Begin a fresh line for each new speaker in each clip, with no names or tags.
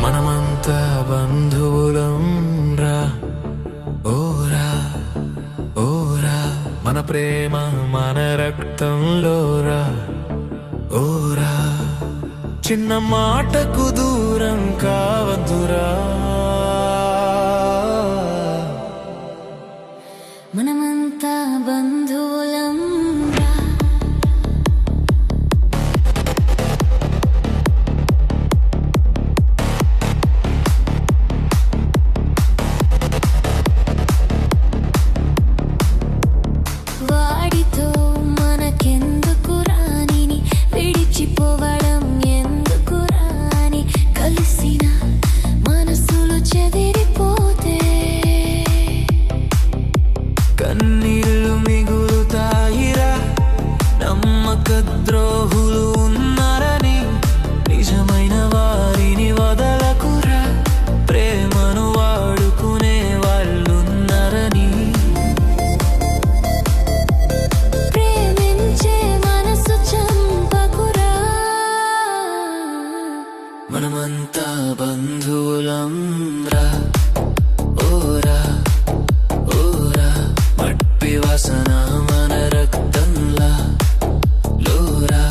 మనమంతా బంధువులం రా ఓరా ఓరా, మన ప్రేమ మన రక్తంలో రా ఓరా, చిన్న మాటకు దూరం కావద్దురా.
మనమంతా బంధువులం రా. వాడితో మనకెందుకు రాని విడిచిపోవడం ఎందుకు రాని, కలిసిన మనసులు చెదిరిపోతే
కన్నీళ్ళు మిగులుతాయిరా, నమ్మక ద్రోహులు ఉన్నారని, నిజమైన వారిని వదలకురా, ప్రేమను వాడుకునే వాళ్ళున్నారని.
ప్రేమించే మనసు చంపకురా.
మనమంతా బంధువులం రా ఓరా ఓరా, మట్టి వాసన మన రక్తంలా లోరా.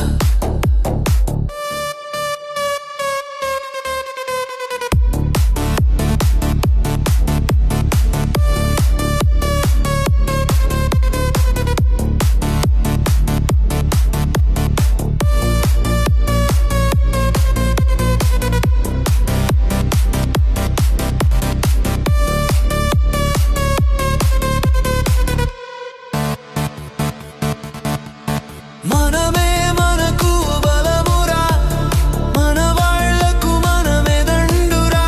మనమే మనకు బలమురా, మన వాళ్లకు మనమే దండురా,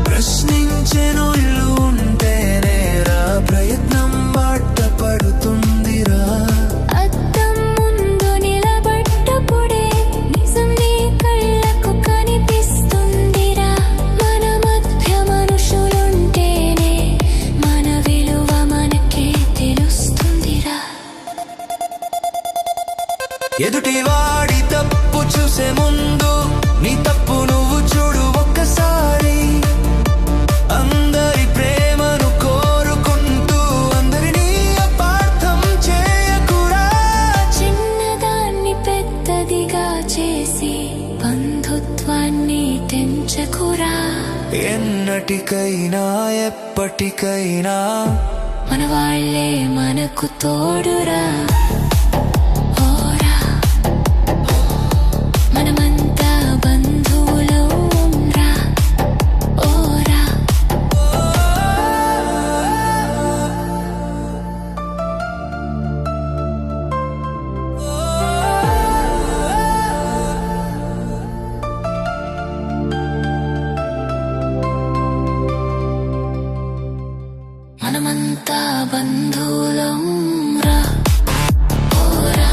ప్రశ్నించెనోళ్ళు ఉంటేనేరా ప్రయత్నం బాట పడుతుందిరా.
అద్దం ముందు నిలబడ్డప్పుడే నిజం నీ కళ్ళకు కనిపిస్తుందిరా. మన మధ్య మనుషులుంటేనే మన విలువ మనకే తెలుస్తుందిరా.
ఎదుటి వాడి తప్పు చూసే ముందు నీ తప్పు నువ్వు చూడు ఒక్కసారి. అందరి ప్రేమను కోరుకుంటూ అందరినీ అపార్థం చేయకురా.
చిన్నదాన్ని పెద్దదిగా చేసి బంధుత్వాన్ని తెంచకురా.
ఎన్నటికైనా ఎప్పటికైనా
మన వాళ్ళే మనకు తోడురా. ఓరా, మనమంతా బంధువులం రా ఓరా. మనమంతా బంధువులం రా ఓరా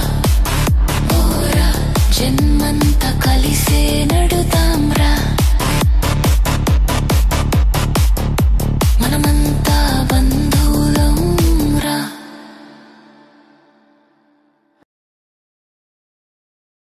ఓరా, జన్మంతా కలిసే నడుదాం రా.